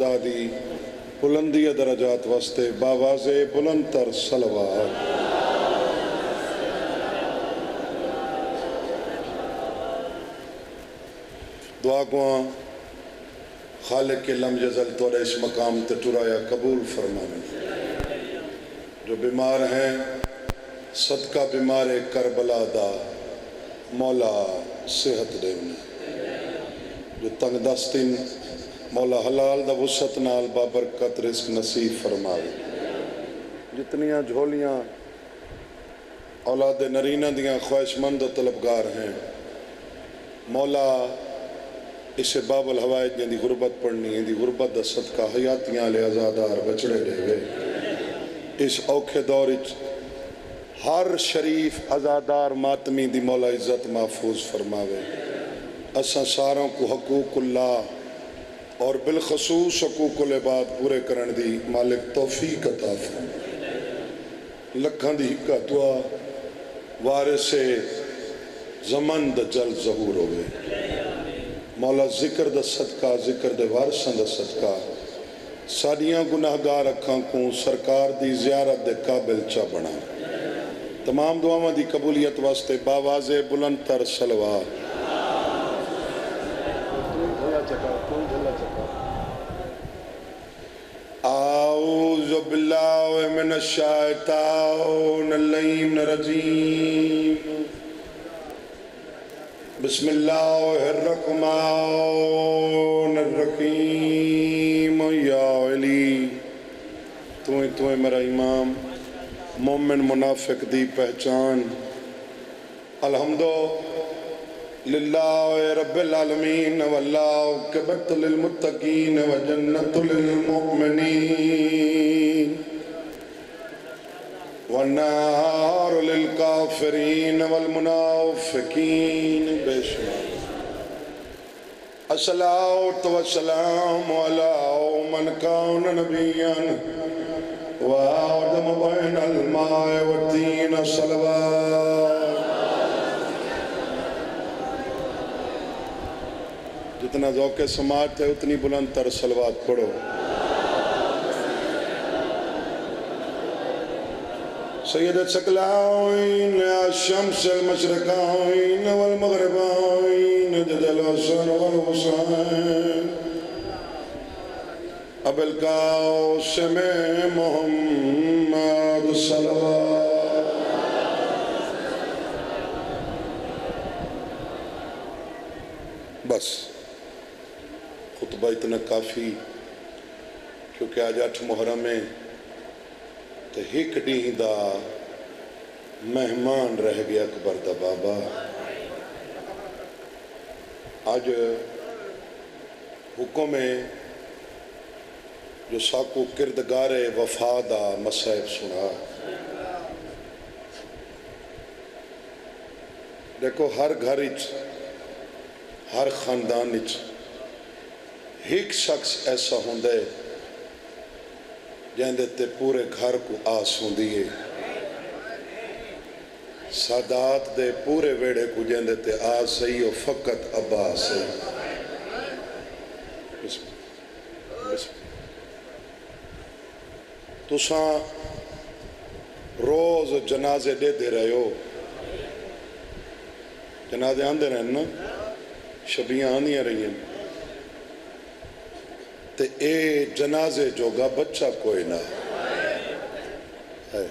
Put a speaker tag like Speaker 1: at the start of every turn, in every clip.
Speaker 1: خدا دی بلندی درجات واسطے باواز بلند تر صلوات۔ دعا گواں خالق کے لم یزل توڑے اس مقام تے ٹرایا قبول فرمانے، جو بیمار ہیں صدقہ بیمار کربلا دا مولا صحت دے انہیں، جو تنگ دستین مولا حلال دا وسعت نال بابرکت رزق نصیب فرمائے، جتنیاں جھولیاں اولاد نرینہ دیاں خواہش مند و طلبگار ہیں، مولا اسے باب الحوائج جن دی غربت پڑھنی ہے، دی غربت دا صدقہ حیاتیاں لے ازادار بچڑے دے گئے، اس اوکھے دور ہر شریف ازادار ماتمی دی مولا عزت محفوظ فرماوے، اساں ساروں کو حقوق اللہ اور بالخصوص حقوق العباد پورے کرن دی مالک توفیق عطا فرمائے۔ لکھاں دی ہکا دعا وارث زمن دا جل ظہور ہوئے، مولا ذکر دا صدقہ ذکر دے وارثاں دا صدقہ ساڑیاں گناہگار اکھاں کو سرکار دی زیارت دے قابل چا بنا، تمام دعاواں دی قبولیت واسطے باواز بلند تر صلوات۔ اعوذ باللہ من الشیطان اللعین الرجیم، بسم اللہ الرحمن الرحیم۔ یا علی تو میرا امام، مومن منافق دی پہچان، الحمدللہ رب العالمین، واللہ کبت للمتقین وجنت للمؤمنین والنار للکافرین والمنافقین۔ بے شمار الصلاۃ والسلام علی من کان نبیا وآدم بین الماء والطین صلوات۔ جتنا ذوق سماعت ہے اتنی بلند تر صلوات پڑھو۔ سید الثقلین الشمس المشرقین والمغربین جد الحسن والحسین ابو القاسم محمد صلوات۔ بس خطبہ اتنا کافی، کیونکہ آج 8 محرم ہے تو ایک ڈیہ دا مہمان رہ گیا اکبر دا بابا۔ آج حکم ہے جو ساکو کردگار وفا دا مسائب سنا۔ دیکھو ہر گھر اچ ہر خاندان اچ ایک شخص ایسا ہوندہ ہے جہاں دیتے پورے گھر کو آس ہوندی ہے، سادات دے پورے ویڑے کو جہاں دیتے آس ہے اور فقط عباس ہے۔ تو ساں روز جنازے دے رہے ہو، جنازے آندے رہے نا، شبیاں آندیاں رہی ہیں، تے اے جنازے جوگا بچہ کوئی نہ ہے۔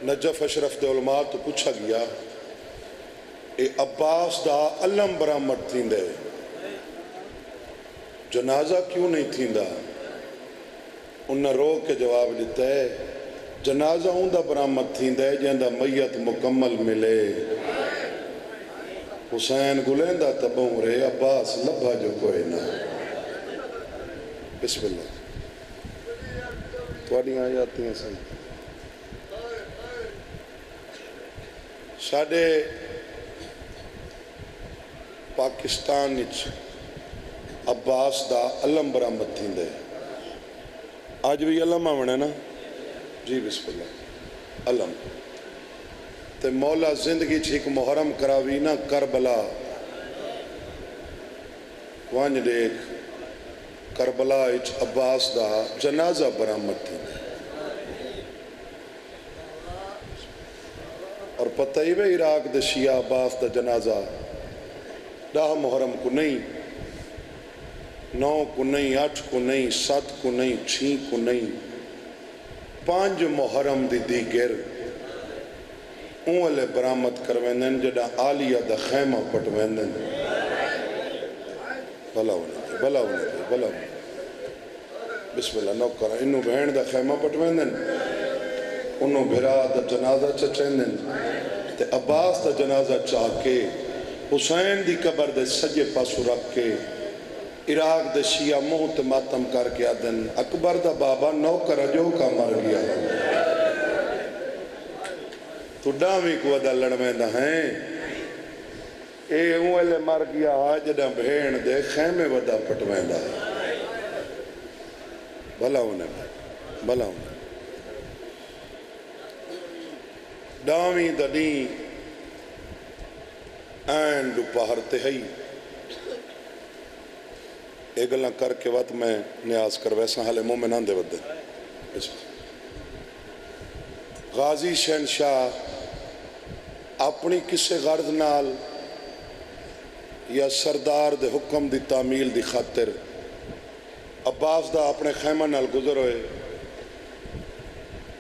Speaker 1: نجف اشرف دے علماء تو پوچھا گیا اے عباس دا علم برامت تھیندے، جنازہ کیوں نہیں تھیندا؟ انہاں رو کے جواب دیتا ہے جنازہ ہوں دا برامت تھیندے جہاں میت مکمل ملے۔ حسین گلیندہ تبوں رے عباس لبھا جو کوئی نہ۔ بسم اللہ تھوڑی آیاتی ہیں سن۔ ساڑھے پاکستان اچ عباس دا علم برامت تھیندے، آج بھی علم آمنے نا جی بسم اللہ علم تے مولا زندگی چھیک محرم کراوی نا کربلا، ون دیکھ کربلا اچ عباس دا جنازہ برآمد تھی اور پتہ ہی بے عراق دا شیعہ عباس دا جنازہ 10 محرم کو نہیں 9 کو نہیں 8 کو نہیں 7 کو نہیں 6 کو نہیں 5 محرم دی دیگر اولے برآمد کرویندن جڑا عالیہ دا خیمہ پٹویندن بھلا ہونے دے بسم اللہ نوکر انہوں بہن دا خیمہ پٹویندن انہوں بھرا دا جنازہ چچیندن تے عباس دا جنازہ چاہ کے حسین دی قبر دے سجے پاسو رکھ کے عراق دے شیعہ موت ماتم کر کے آدن اکبر دا بابا نوکر جو کا مر گیا تو ڈامی کو ادا لڑمیں دا ہیں اے اوہلے مر گیا آج دا بھین دے خیمے ودا پٹویں دا بھلا ہونے ڈامی دا دیں این دو پہرتے ہی ایگلہ کر کے وقت میں نیاز کر ویسا حال مومنان دے ودے غازی شہنشاہ اپنی کسے غرض نال یا سردار دے حکم دی تعمیل دی خاطر عباس دا اپنے خیمہ نال گزر ہوئے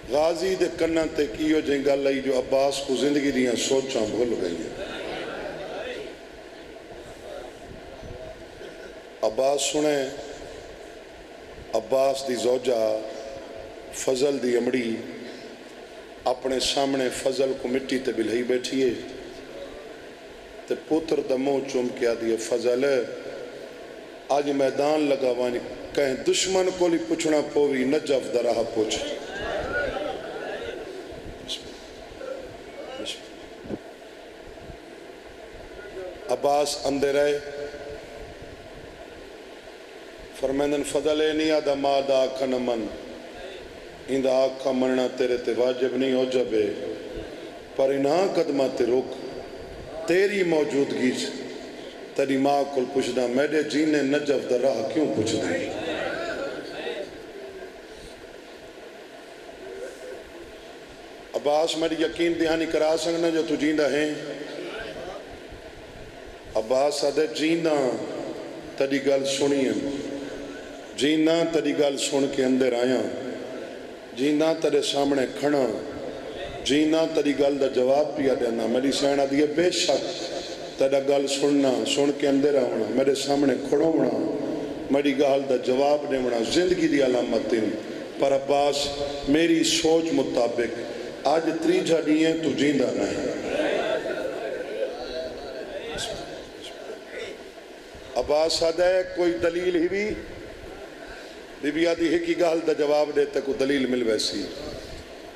Speaker 1: غازی دے کنہ تے کیو جنگا لئی جو عباس کو زندگی دیاں سوچاں بھول گئی ہیں عباس سنیں عباس دی زوجہ فضل دی امڑی اپنے سامنے فضل کو مٹی تے بلہی بیٹھیے تے پوتر دمو چوم کیا دیئے فضل آج میدان لگا وانی کہیں دشمن کو لی پچھنا پووی نجف دا رہا پوچھ عباس اندے رہے فرمیندن فضل نہیں آدھا مادہ آکھا نمن اندہ آکھا مننا تیرے تے واجب نہیں ہو جبے پر انہاں قدمہ تے روک تیری موجودگی تیری ماں کل پوچھنا میڈے جینے نجف در راہ کیوں پوچھنا عباس میری یقین دہانی کرا سکنا جو تو جیندہ ہیں عباس آدھے جیندہ تیری گل سنیں جینا تیری گل سن کے اندر آیا جینا تیرے سامنے کھڑا جینا تیری گل دا جواب پیا دینا میری سینہ دیئے بے شک تیرا گل سننا سن کے اندر آنا میرے سامنے کھڑا ہونا میری گل دا جواب دینا زندگی دی علامت پر عباس میری سوچ مطابق آج 3 جھڑیاں تو جیندہ نہیں عباس آدھے کوئی دلیل ہی بھی بی بی آدھی ہے کی گال دا جواب دیتے کو دلیل مل ویسی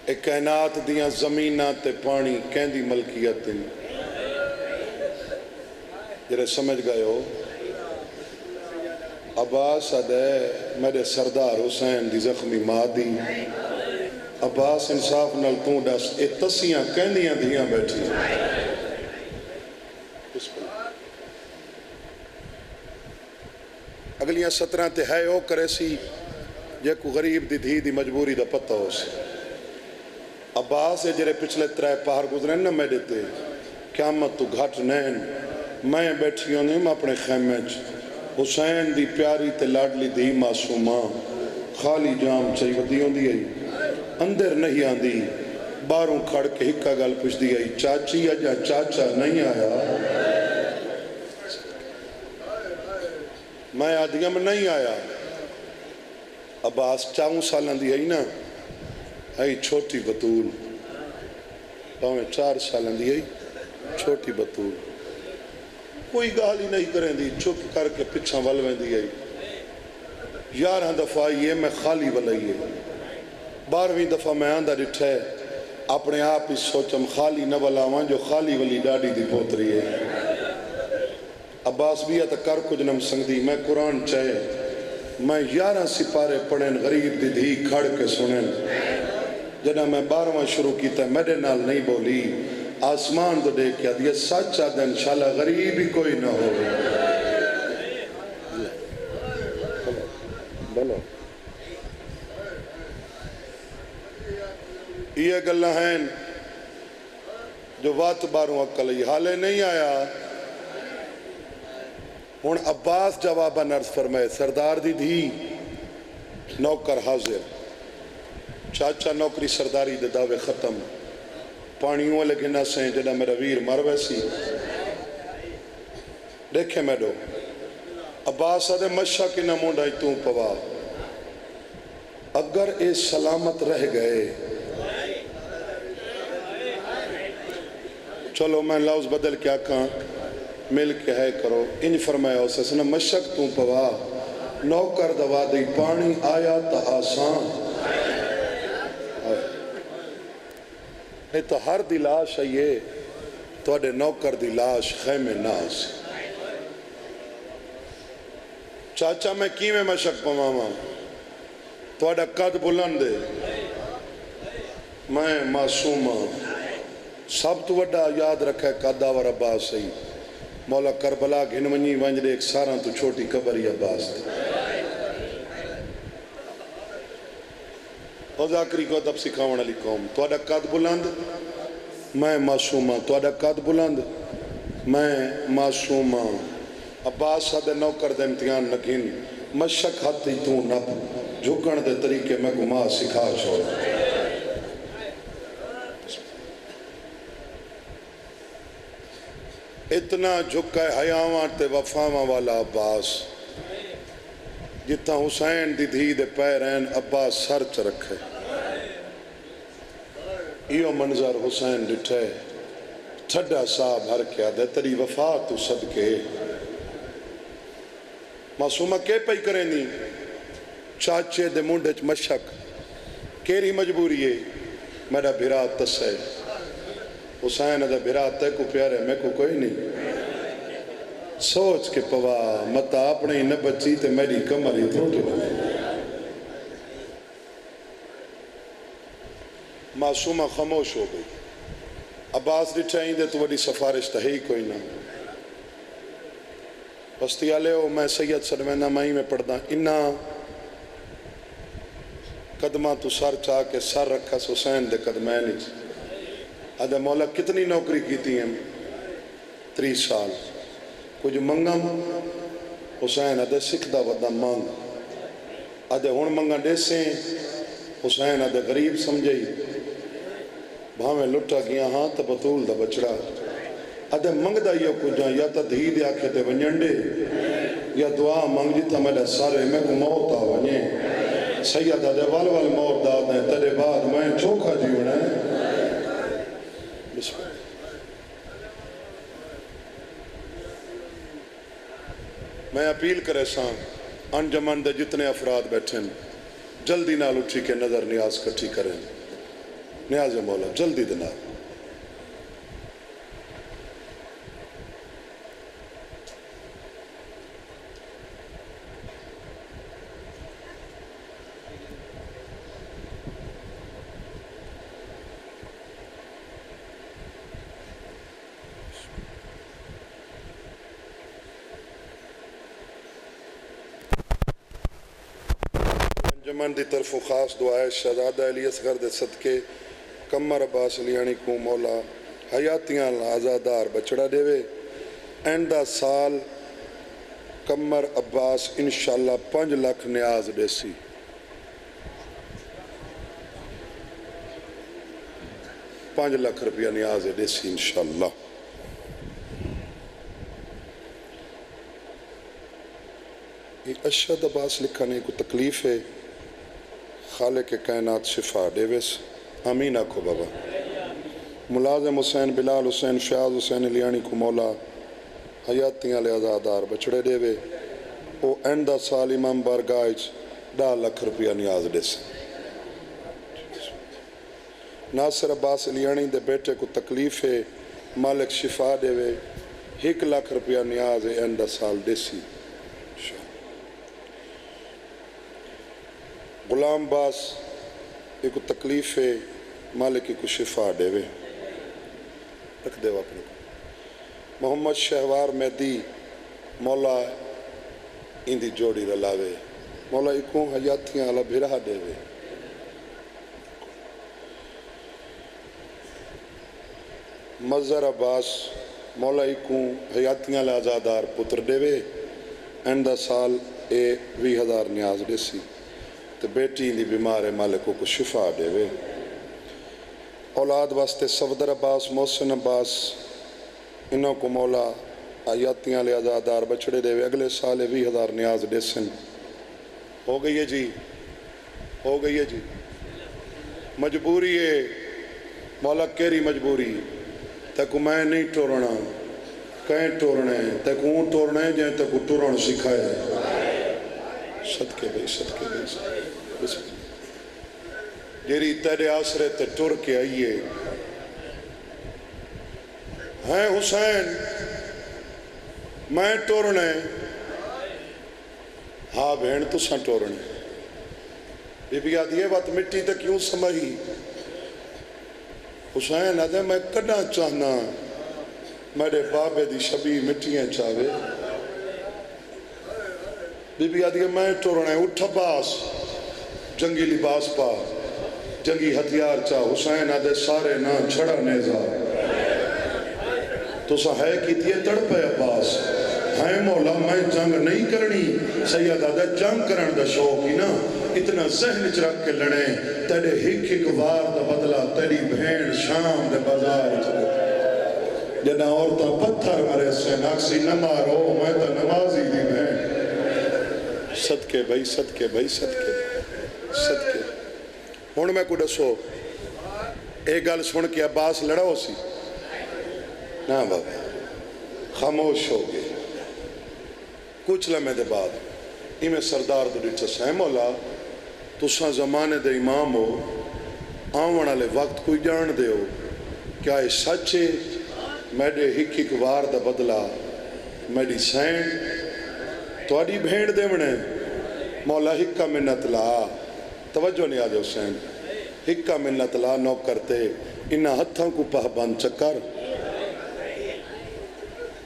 Speaker 1: ایک کائنات دیاں زمینات پانی کہندی ملکیت جرے سمجھ گئے ہو عباس آدھے میرے سردار حسین دی زخمی ماں دی عباس انصاف نل توں ڈس اے تسیاں کہندیاں دیاں بیٹھی اگلیاں 17 تے ہے او کرے سی جے کو غریب دی دھی دی مجبوری دا پتہ ہو سی عباس جرے پچھلے 3 پہر گزریں نہ میں دیتے قیامت تو گھٹ نین میں بیٹھی ہونے میں اپنے خیمے حسین دی پیاری تے لاڈلی دی معصوماں خالی جام چاہی ودی ہوں دی اندر نہیں آن دی باروں کھڑ کے ہکا گل پوچھ دی آئی چاچی اجا چاچا نہیں آیا میں آدھیاں میں نہیں آیا عباس 4 سالان دی آئی نا آئی چھوٹی بطول پاویں 4 سالان دی آئی چھوٹی بطول کوئی گالی نہیں کریں دی چپ کر کے پچھاں والویں دی آئی 11 دفعہ آئیے میں خالی والائیے 12ویں دفعہ میں آندہ ڈٹھے اپنے آپ اس سوچم خالی نہ والاوان جو خالی والی ڈاڑی دی پوتری ہے عباس بھی ہے تا کر کچھ نم سنگ دی میں قرآن چاہے میں 11 سپارے پڑھیں غریب دی دھی کھڑ کے سنیں جنہا میں 12واں شروع کیتا ہے میرے نال نہیں بولی آسمان تو دیکھ کیا دیا سچا دے انشاءاللہ غریب ہی کوئی نہ ہو بولو یہ گلہ ہیں جو وات باروں عقل حالے نہیں آیا ہون عباس جوابہ نرس فرمائے سردار دی دھی نوکر حاضر چاچا نوکری سرداری دے دعوے ختم پانیوں لگے نہ سہیں جنہ میرا ویر مر ویسی دیکھے میڈو عباس آدھے مشہ کی نمونڈائی توں پوا اگر اے سلامت رہ گئے چلو میں لفظ بدل کیا کہاں مل کے ہے کرو ان فرمایا اسے سنہ مشک توں پوا نوکر دوا دی پانی آیا تا آسان نہیں تو ہر دی لاش ہے یہ تو اڈے نوکر دی لاش خیمے ناس چاچا میں کی میں مشک پواما تو اڈا قد بلندے میں معصومہ سب تو وڈا یاد رکھے قدہ ور عباس سہی مولا کربلا گھن ونی ونجرے ایک ساراں تو چھوٹی قبری عباس تھی او ذاکری کو تب سکھاون علی قوم تو اڈا قد بلند میں معصومہ تو اڈا قد بلند میں معصومہ عباس سادے نوکر دے امتحان نگین مشک ہاتھی تو نب جھکن دے طریقے میں گما سکھا چھوڑ اتنا جھکا ہے حیاواں تے وفاواں والا عباس جتنا حسین دی دھی دے پیرین عباس سر چ رکھے ایو منظر حسین ڈٹھے ٹھڈا صاحب ہر کیا دے تری وفا تو صدقے معصومہ کے پئی کریں دی چاچے دے منڈچ مشک کیری مجبوری ہے میرا بھرا تسے حسین دے بھرا تے کو پیارے میں کو کوئی نہیں سوچ کے پوا متا اپنے نہ بچی تے میری کمری تھوٹی بنے معصومہ خاموش ہو گئی عباس ڈٹھائیں دے تو وڈی سفارش تہی ہی کوئی نہ بستی آلے ہو میں سید سلمینہ مائی میں پڑھدا انہا قدمہ تو سر چاہ کے سر رکھا حسین دے قدمین آدھے مولا کتنی نوکری کیتی ہیں 30 سال کچھ منگم حسین آدھے سکھدہ ودا مانگ آدھے ہون منگا ڈیسیں حسین آدھے غریب سمجھئی بھاویں لٹا گیا ہاں تا بطول دا بچڑا آدھے منگ دا یہ کجاں یا تا دھی دیا کھتے ونجنڈے یا دعا منگ جتا میرے سارے میں کو موت آ ونجے سید آدھے وال موت دا دیں تیرے بعد میں چوکھا جیونے میں اپیل کرے سان انجمن دے جتنے افراد بیٹھیں جلدی نال اٹھی کے نظر نیاز کٹھی کریں نیاز مولا جلدی دینا انجمن دی طرف خاص دعائے شہزادہ علی اصغر دے صدقے کمر عباس علیانی کو مولا حیاتیاں آزادار بچڑا دے وے اینڈا سال کمر عباس انشاءاللہ 5 لاکھ نیاز دے سی 5 لاکھ روپیہ نیاز دے سی انشاءاللہ یہ اشد عباس لکھا نہیں کو تکلیف ہے خالق کائنات شفا ڈیویس آمین آکھو بابا ملازم حسین بلال حسین فیاض حسین علیانی کو مولا حیاتیاں لے آزادار بچڑے دے او اینڈا سال امام بارگاہج 10 لاکھ روپیہ نیاز دے سے ناصر عباس علیانی دے بیٹے کو تکلیف ہے مالک شفا دے 1 لاکھ روپیہ نیاز ہے اینڈا سال دے سی غلام باس ایک تکلیف ہے مالک کو شفا دے وے رکھ دے اپنے کو محمد شہوار مہدی مولا اندی جوڑی رلاوے مولا اکوں حیاتیاں والا بھرا دے وے مظہر عباس مولا اکوں حیاتیاں والا آزادار پتر دے وے ایندہ سال 20,000 نیاز دے سی تے بیٹی دی بیمار مالکوں کو شفا دے وے اولاد واسطے صفدر عباس محسن عباس انہوں کو مولا آیاتیاں لے آزادار بچڑے دے وے اگلے سال 20,000 نیاز دے سن ہو گئی ہے جی ہو گئی ہے جی مجبوری ہے مولا کیری مجبوری تکو میں نہیں ٹورنا کہیں ٹورنے تکو اون ٹورنے جائیں تکو ٹورن سکھائے صدقے بھئی صدقے بھئی بسم اللہ جیری تیرے آسرے تے ٹور کے آئیے ہیں حسین میں ٹورنے ہاں بہن تو ساں ٹورنے بی بی آدھی ہے بات مٹی تے کیوں سمجھی حسین آدھے میں کڑا چاہنا میرے بابے دی شبی مٹیاں چاہوے بی بی آدھی ہے میں ٹورنے اٹھ باس جنگی لباس پا جنگی ہتھیار چاہ حسین آدھے سارے نہ چھڑا نیزا تو سا ہے کی تیے تڑپے عباس ہے مولا میں جنگ نہیں کرنی سید آدھے جنگ کرن دا شوق ہی نا اتنا ذہن چرک کے لڑے تیرے ہک وار دا بدلا تیری بھین شام دے بازار چلے جنا عورتاں پتھر مرے سے ناکسی نہ مارو میں تا نمازی دی بھین صدقے بھائی صدقے بھائی صدقے صدقے ہون میں کو دسو ایک گل سن کے عباس لڑا ہو سی نا بابا خاموش ہو گئے کچھ لمحے دے بعد میں سردار دو ڈیچا سہ مولا تساں زمانے دے امام ہو آوان والے وقت کوئی جان دے ہو کیا یہ سچے میڈے ہک وار دا بدلا میڈی سین توڑی بھیڑ دے منے مولا ہکا منت لا توجہ نہیں آدھے حسین ہکا منت لا نو کرتے انہا ہتھاں کو پہ بند چکر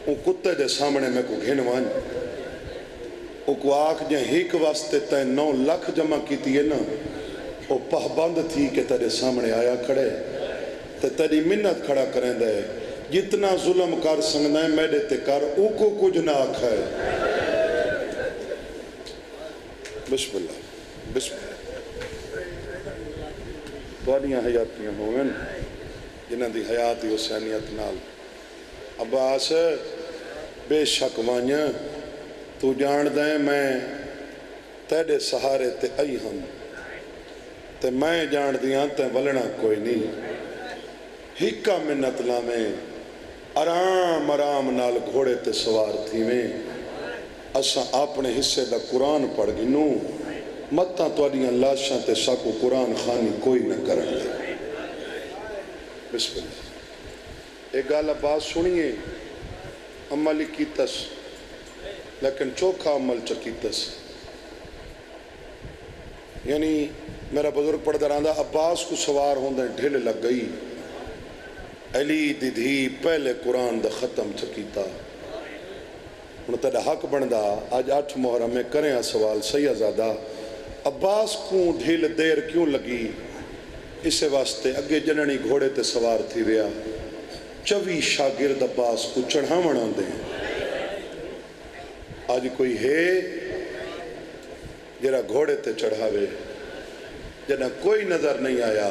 Speaker 1: ان کتے دے سامنے میں کو گھنوان او کو آکھ جائیں ہیک واسطے تے 9 لاکھ جمع کیتی ہے نا او پہ بند تھی کہ تیرے سامنے آیا کھڑے تے تیری منت کھڑا کریں دے جتنا ظلم کر سنگنا ہے میڈے تے کر او کو کچھ نہ آکھا ہے بسم اللہ بسم اللہ دوانیاں حیاتیاں ہوئیں جنہ دی حیاتی حسینیت نال عباس بے شک وانیا تو جان دیں میں تیرے سہارے تے آئی ہم تے میں جان دیاں تے ولنا کوئی نہیں ہکا منت لامیں آرام آرام نال گھوڑے تے سوار تھی میں اساں اپنے حصے دا قرآن پڑھ گنوں متاں توڑیاں لاشاں تے ساکو قرآن خانی کوئی نہ کرن لے بسم اللہ ایک گال عباس سنیے عملی کیتس لیکن چوکھا عمل چکیتس یعنی میرا بزرگ پڑھ دراندہ عباس کو سوار ہوندے ڈھل لگ گئی علی دی دھی پہلے قرآن دا ختم چکیتا انہوں تیرا حق بندہ آج 8 محرم میں کریں سوال سیدزادہ عباس کو ڈھل دیر کیوں لگی اسے واسطے اگے جننی گھوڑے تے سوار تھی ویا 24 شاگرد عباس کو چڑھا منا دیں آج کوئی ہے جرا گھوڑے تے چڑھاوے جنہ کوئی نظر نہیں آیا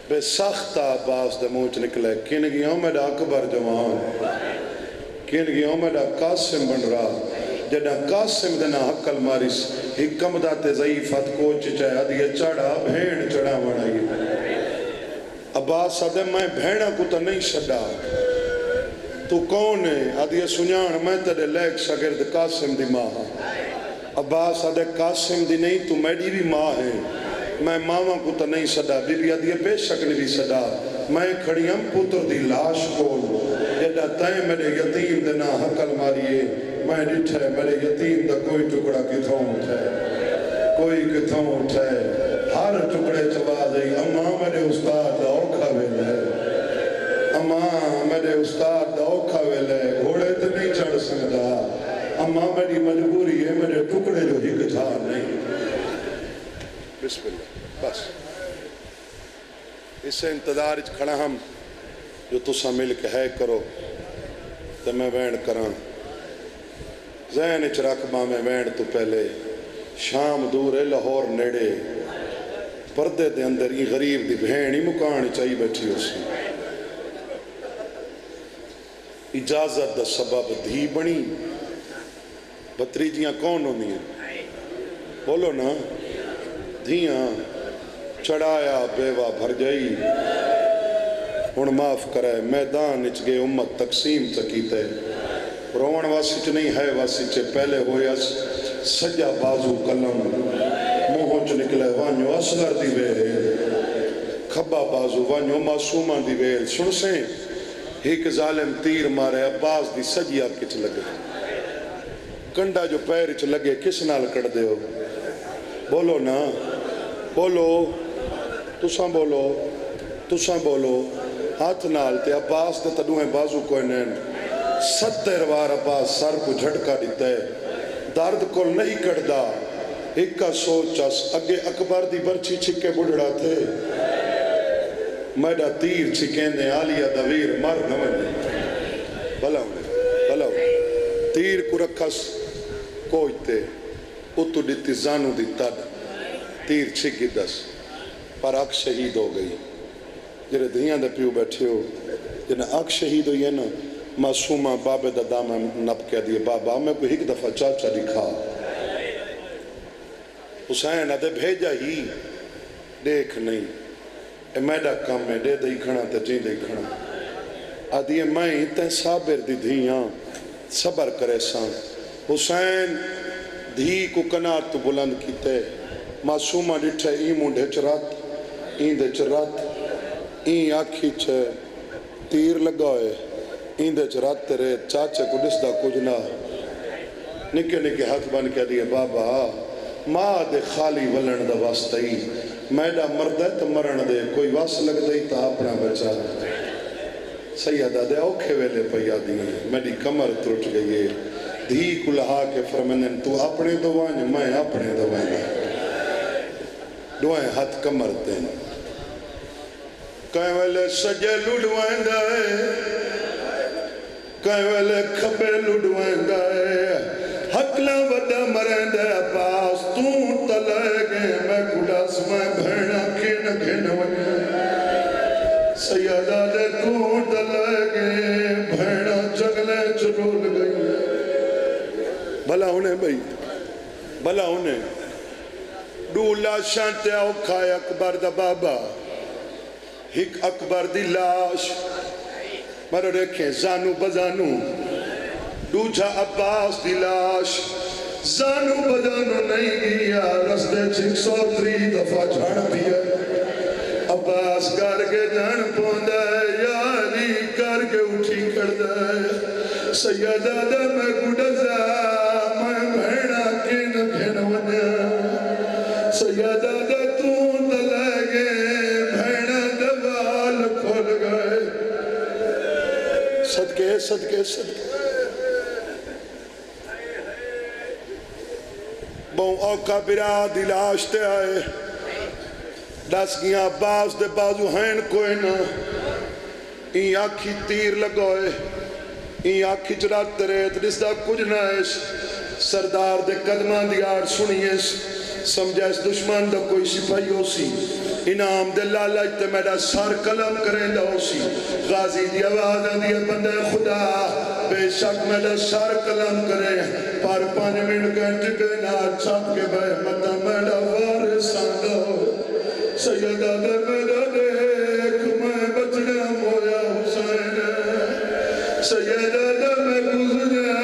Speaker 1: بے سختہ عباس دے موچ نکلے کن گیاں میڈا اکبر جوان کن گیاں میڈا قاسم بن رہا جنہ قاسم دینا حقل مارس حکم داتے ضعیفت کوچ چاہے آدھیا چڑھا بھین چڑھا بنائی عباس آدھے میں بھیڑا کو تو نہیں شڑا تو کون ہے آدھیا سنیان میں تیرے لیک شاگرد قاسم دی ماں ہاں عباس آدھے قاسم دی نہیں تو میڈی بھی ماں ہے میں ماما کو تو نہیں صدا بی بی آدھیا بے شک نہیں بھی صدا میں کھڑی ہم پتر دی لاش کو جدہ تائیں میرے یتیم دینا حقل ماریے میں ڈٹھے میرے یتیم دا کوئی ٹکڑا کتھوں اٹھے کوئی کتھوں اٹھے ہر ٹکڑے چبا دئی اماں میرے استاد دا اوکھا ویلے اماں میرے استاد دا اوکھا ویلے گھوڑے تے نہیں چڑھ سکتا اماں میری مجبوری ہے میرے ٹکڑے جو ہی کچھا نہیں بسم اللہ بس اسے انتظار کھڑا ہم جو تسا مل کے ہے کرو تو میں وین کراں ذہن اچ رکھ ماں میں وین تو پہلے شام دور ہے لاہور نیڑے پردے دے اندر ہی غریب دی بہن ہی مکان چاہی بیٹھی ہو سی اجازت دا سبب دھی بنی بتریجیاں کون ہونی ہیں بولو نا دھیاں چڑھایا بیوہ بھر جائی ہن معاف کرے میدان اچ گئے امت تقسیم تکیتے روان واسی چ نہیں ہے واسی چ پہلے ہویا سجا بازو قلم منہوں چ نکلے وانیو اصغر دی ویل کھبا بازو وانیو معصومہ دی ویل سن سیں ایک ظالم تیر مارے عباس دی سجی آکے چ لگے کنڈا جو پیر چ لگے کس نال کڑ دے ہو بولو نا بولو تساں بولو ہاتھ نال تے عباس دے تڈوہیں بازو کوئی نین 70 وار عباس سر کو جھٹکا دیتا ہے درد کو نہیں کڑدا ایک کا سوچس اگے اکبر دی برچی چھکے بڑھڑا تھے میڈا تیر چھکیں دے آلیہ دویر مر نونے بھلا ہونے تیر کو رکھس کوئی تے اتو دیتی زانو دی تد تیر چھکی دس پر اک شہید ہو گئی جنہیں دھیاں دے پیو بیٹھے ہو جنہیں اک شہید ہوئی ہے نا معصومہ بابے دا دامہ نپ کہہ دیئے بابا میں کوئی ایک دفعہ چاچا دکھا حسین ادھے بھیجا ہی دیکھ نہیں اے میڈا کام میں دے دے کھڑا تے جین دے کھڑا آدھیے میں تے صابر دی دھیاں صبر کرے سان حسین دھی کو کنات تو بلند کیتے معصومہ ڈٹھے ای مونڈے چرات این دے چرات این آکھی چھے تیر لگائے این دے چرات تیرے چاچے کو دستا کجنا نکے نکے ہاتھ بن کے دیئے بابا ماں دے خالی ولن دا واسطہی میڈا مردہ تو مرن دے کوئی واس لگ دے تا اپنا بچا سیدہ دے اوکھے ویلے پیا دیئے میڈی کمر ترٹ گئی دھی کو لہا کے فرمنن تو اپنے دوائیں میں اپنے دوائیں دوائیں ہاتھ کمر دیں کہیں ویلے سجے لڑوائیں دائے کہیں ویلے کھبے لڑوائیں دائے حقلہ وڈا مرین دے پاس توں تلے گئے میں کڑاس میں بھیڑا کھین کھین وجہ سیدہ دے توں تلے گئے بھیڑا جگلے چلول گئی بھلا انہیں بھئی بھلا انہیں ڈولا شانتے آؤ کھائے اکبر دا بابا ہک اکبر دی لاش مرو دیکھیں زانو بزانو دوجھا عباس دی لاش زانو بزانو نہیں گیا رستے 603 دفعہ جھاڑ دیا عباس کر کے جھاڑ پوندا ہے یا علی کر کے اٹھی کر دے سیدہ دے میں گڑزا میں بھیڑا کن کھن ونیا سیدہ دے تون دلے گئے بھیڑا دوال کھول گئے صدقے صدقے صدقے بہن اوکا برا دلاشتے آئے دس گیا عباس دے بازو ہین کوئی نا این آکھی تیر لگوئے این آکھی چرات تریت رسدہ کچھ نائش سردار دے قدمان دیار سنیس سمجھائس دشمن دا کوئی سپاہی ہو سی انعام دے لالچ تے میڈا سار کلم کریں دا ہو سی غازی دی آواز دیا بندے خدا بے شک میڈا سار کلم کریں پر 5 منٹ گھنٹے کے نار چھاپ کے بے مدہ میڈا وارثان دا ہو سیدہ دے میڈا دیکھ میں بچڑا مویا حسین سیدہ دے میں گزریا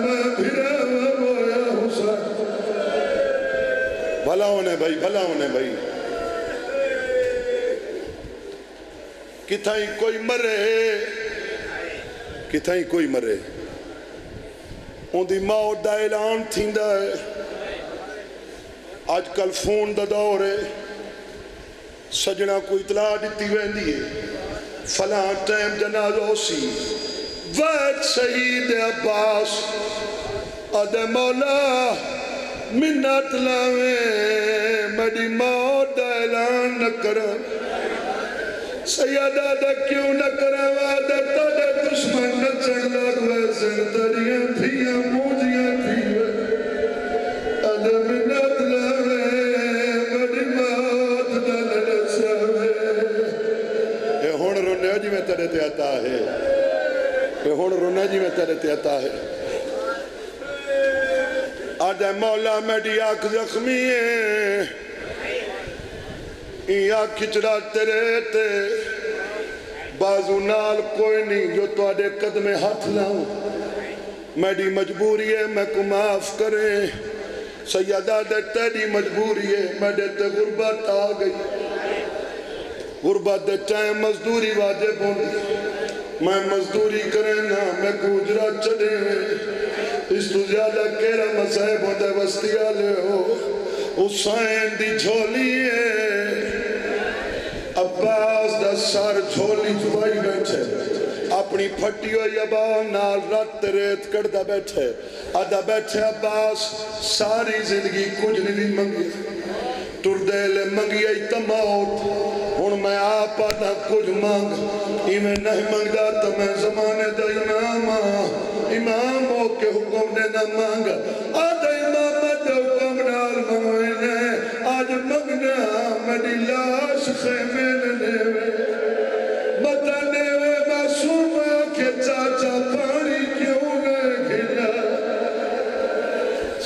Speaker 1: میں بھرا مویا حسین بھلا ہونے بھائی بھلا ہونے بھائی کتھائی کوئی مرے کتھائی کوئی مرے ان دی موت دا اعلان تھیندا ہے آج کل فون دا دور ہے سجنا کو اطلاع دیتی ویندی ہے فلاں ٹائم جنازہ سی وید شہید عباس ادھے مولا منت لاویں میری موت دا اعلان نہ کرا سیدہ دا کیوں نہ کرا وعدہ تڑے دشمن نہ چڑھ لگ ویسے تڑیاں تھیاں موجیاں تھیاں ادم ندلہ میری موت دا لڑسا اے ہون رونے جی میں تڑے تے آتا ہے اے ہون رونے جی میں تڑے تے آتا ہے آدھے مولا میری آنکھ زخمی ہے آنکھ کھچڑا تیرے تے بازو نال کوئی نہیں جو تو آدھے قدم ہاتھ لاؤں میری مجبوری ہے میں کو معاف کریں سیدہ دے تیری مجبوری ہے میرے تے غربت آ گئی غربت دے ٹائم مزدوری واجب ہوندی میں مزدوری کریں نا میں کو اجرت چڑھے اس تو زیادہ کیرا مسائب ہوندے وستی آلے ہو حسین دی جھولی ہے عباس دا سار جھولی جھوائی بیٹھے اپنی پھٹی ہوئی عباس نال رات ریت کردہ بیٹھے آدھا بیٹھے عباس ساری زندگی کچھ نہیں منگی تردیلے منگی ایتا موت ہون میں آپ آدھا کچھ مانگ میں نہیں منگا تو میں زمانے دا امام ہو کے حکم نے نہ مانگا آدھا امامت حکم نال منگوئے آج منگنا میری لاش خیمے لے بتانے وے معصوم کے چاچا پانی کیوں نہ کھلا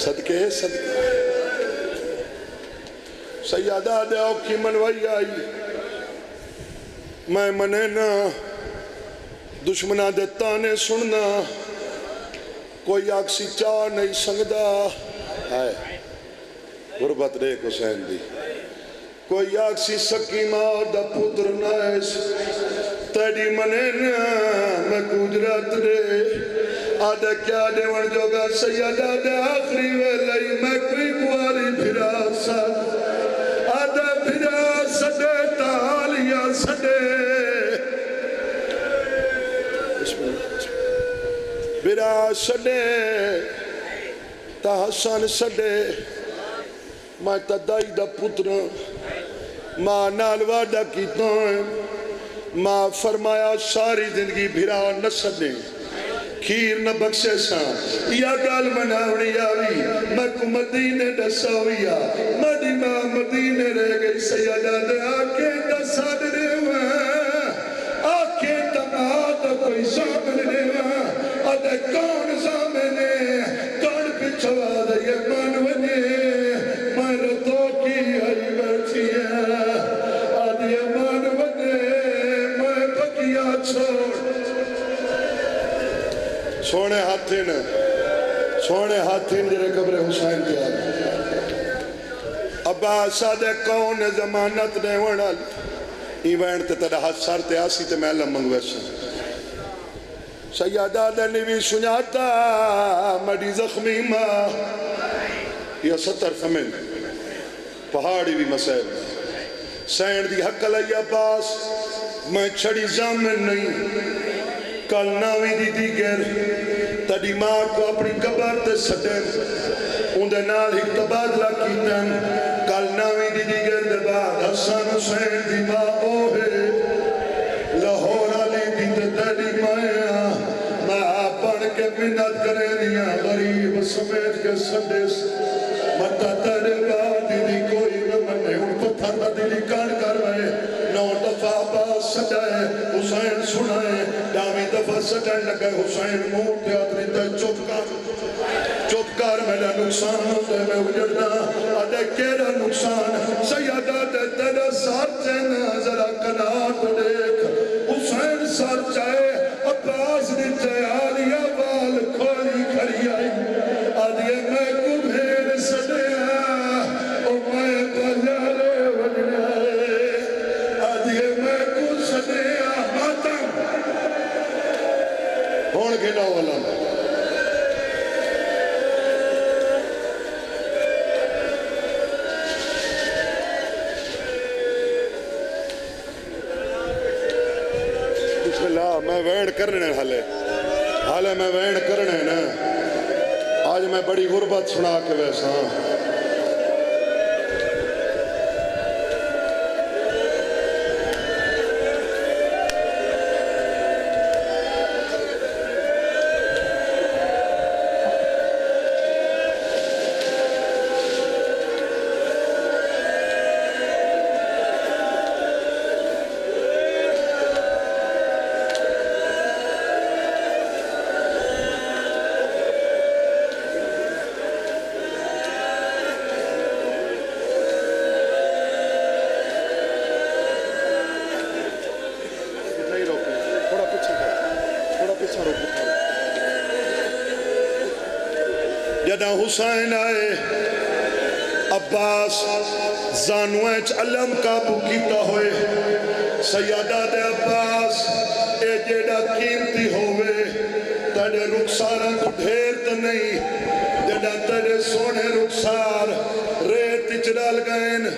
Speaker 1: صدقے صدقے سیادہ دے اوکی منوائی آئی میں منے نا دشمنہ دے تانے سننا کوئی آکسی چاہ نہیں سنگدہ ہے غربت ریک حسین دی کوئی آکسی سکی ماں دا پتر نائس تیری منے نا میں گجرات رے آدھا کیا دے ون جوگا سیادہ دے آخری ویلئی میں کوئی کواری پھرا ساتھ آدھا پھرا سدے تالیا سدے پھرا سدے تا حسن سدے میں تا دائی دا پتر ماں نالوا دا کیتاں ماں فرمایا ساری زندگی بھرا نہ سدے کھیر نہ بخشے ساں یا گال مناونی آوی میں کو مدینے ڈساویا مدی ماں مدینے رہ گئی سیدہ دے آکے ڈسا دے آکے تمہاد کوئی سامن دے آدھے کون سامنے کون پچھوا دے یہ منونی میں رتو کی آئی بیٹھی ہے آدھے منونی میں بکیا چھوڑ سونے ہاتھین جرے قبر حسین کے آگے عباس آدھے کون زمانت نے وڑال ایوینٹ تے تیرا ہاتھ سار تے آسی تے میں اللہ منگوے سن سیادہ دے نیوی سنیاتا مڈی زخمی ماں یہ 70 فمن پہاڑی بھی مسائل سینڈ دی حق علی عباس میں چھڑی زامن نہیں کل ناوی دی دیگر تڑی ماں کو اپنی قبر تے سٹیں اندھے نال ہی تبادلہ کیتن کل ناوی دی دیگر دے بعد حسن حسین دی ماں اوہے لاہور علی دی تے تڑی ماں پڑھ کے منت کرے دیا غریب سمیت کے سڈس متا تڑے بعد دی کوئی نہ منے ان پتھر دا دلی کان کر رہے 9 دفعہ باز سجائے حسین سنائے دامی دفعہ سجائے لگے حسین منہ تیاتری تے چپ کر میرا نقصان ہوتے میں اجڑنا آدھے کیرا نقصان سیدہ دے تیرا ساتھ چینا ذرا کنات دیکھ حسین ساتھ چاہے عباس نے چیالیا بال کھولی کھڑی آئی آدھے میں کو بھیر سڑیا او میں بجارے وجنا آدھے میں کو سڑیا ماتم ہون کے نہ والا میں وینڈ کرنے حالے میں وینڈ کرنے نا آج میں بڑی غربت سنا کے ویسا جدہ حسین آئے عباس زانویچ علم کابو کیتا ہوئے سیادہ دے عباس اے جیڑا قیمتی ہوئے تیرے رخسارہ تو ڈھیر تو نہیں جیڑا تیرے سونے رخسار ریت چڑال گئن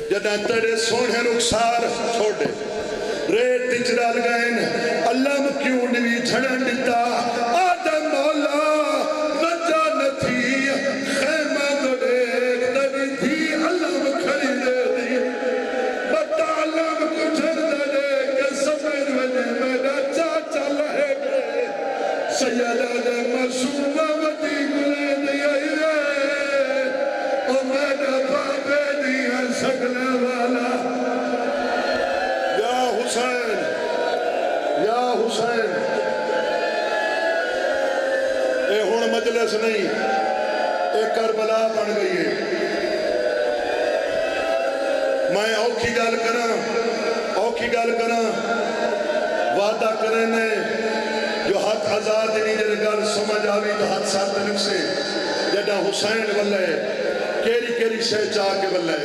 Speaker 1: جیڑا تیرے سونے رخسار چھوڑے ریت چڑال گئن اللہ کیوں نہیں جھڑن دیتا آدم مولا وجہ نہ تھی خیمہ کو دیکھ تبھی تھی اللہ کھڑی دے دی بتا اللہ کو جھڑ دے کہ سمجھ وجہ میرا چاچا لہے گئے سیدہ دے معصومہ وطی گلے دیا او میرا بابے دیا سگلے والا یا حسین اے ہون مجلس نہیں اے کربلا بن گئی ہے میں اوکھی گال کراں وعدہ کرنے جو ہاتھ ہزار دنی جنہیں گال سمجھ آوی تو ہاتھ ساتھ دنک سے جڑا حسین واللہ کیری شے چاہ کے واللہ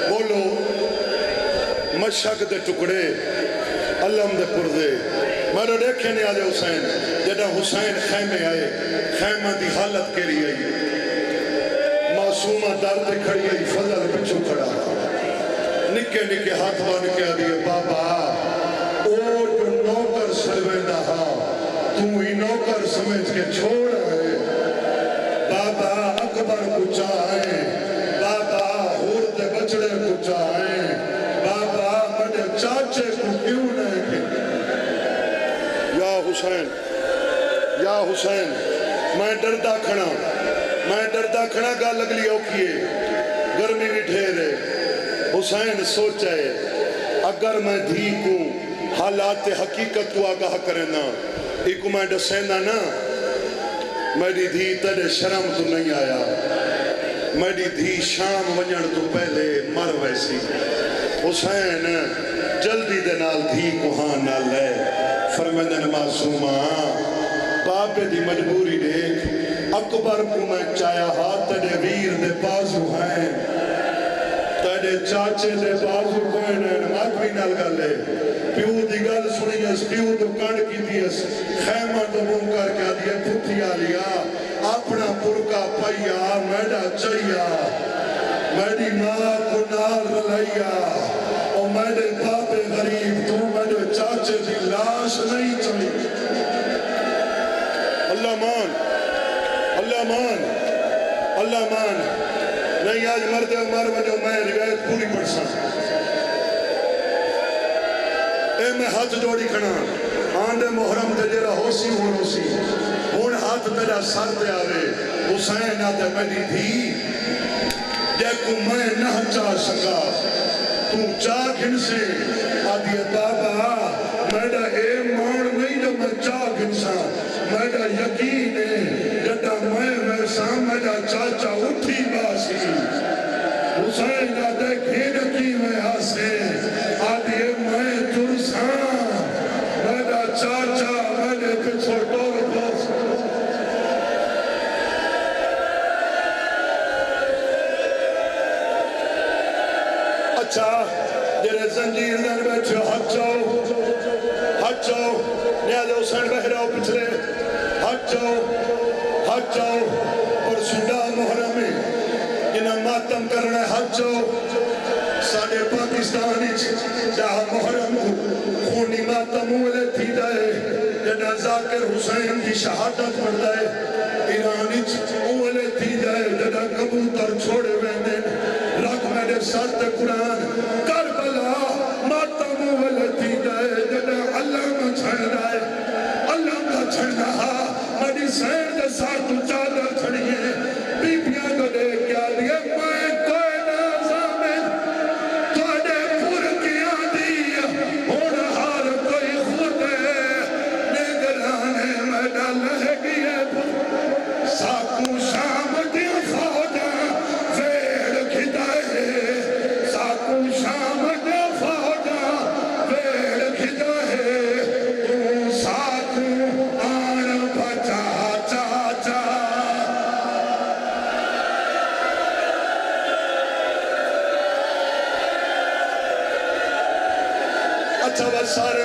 Speaker 1: بولو مشک دے ٹکڑے علم دے پردے میرے دیکھے نہیں آجے حسین جڑا حسین خیمے آئے خیمہ دی حالت کے لیے آئی معصومہ در تے کھڑی آئی فضل پچھو کھڑا نکے نکے ہاتھ بان کے آدھئے بابا او جو نوکر سرویدہ تو ہی نوکر سمجھ کے چھوڑ آئے بابا اکبر کو چاہیں بابا ہور دے بچڑے کو چاہیں بابا مجھے چاچے کو کیوں نہیں کہ یا حسین میں ڈردہ کھڑا گا لگ لیا کیے گرمی بھی ڈھیرے حسین سوچائے اگر میں دھی کو حالات حقیقت کو آگاہ کرنا ایک میں ڈسینا نا میری دھی تیرے شرم تو نہیں آیا میری دھی شام ونجن تو پہلے مر ویسی حسین جلدی دے نال دھی کو ہاں نہ لے فرمیدن معصومہ بابے دی مجبوری دیکھ اکبر کو میں چایا ہاتھ تیرے ویر دے بازو ہیں تیرے چاچے دے بازو کوئنے مات بھی نال گا لے پیو دی گل سنی اس پیو تو کانڈ کی دیس خیمہ تو بھون کر کے آدھئے پھوٹی آلیا اپنا پرکا پائیا میڈا چاہیا میڈی ماں کو نال رلائیا اور میڈے بابے غریب تو میڈے چاچے دی لاش نہیں چلی اللہ مان نہیں آج مردے مر وجہ میں روایت پوری پڑھسا اے میں ہاتھ جوڑی کھنا آندے محرم تے جیرا ہوسی ہون ہاتھ تیرا سر تے آوے حسین آتے میری دھی جے کو میں نہ چاہ سکا تو چاہ گھن سے آدھئے بابا میڈا اے مان نہیں جو میں چاہ گھن سا میڈا یقین ہے جدہ میں ویسا میڈا چاچا اٹھی باسی حسین آدھے گھن کی میں آسے آدھئے میں ترسا میڈا چاچا میڈے پچھو ٹور باس اچھا جرے زنجیر در بیٹھے ہاتھ جاؤ نیازے حسین بہراؤ پچھلے ہاتھ جاؤ اور سڈا محرمی جنہاں ماتم کرنے ہاتھ جاؤ ساڑھے پاکستانی جہاں محرم خونی ماتم ہوئے تھی دائے جنہاں ذاکر حسین کی شہادت پڑھ دائے ایرانی ہوئے تھی دائے جنہاں کبوتر چھوڑے ویندے رکھ میرے ساتھ قرآن کربلا ماتم ہوئے تھی دائے جنہاں اللہ میں چھڑ دائے اللہ کا چھڑ رہا میری سیر کے ساتھ چادر چھڑیے بیبیاں کو دے کیا دیا میں کوئی نازامن توڑے پور کیا دیا اور ہار کوئی خود نگرانے میں ڈالے گئے ساکو شام دی فوجا ویڑ کھدائے ساکو شام دی فوجا ویڑ سارے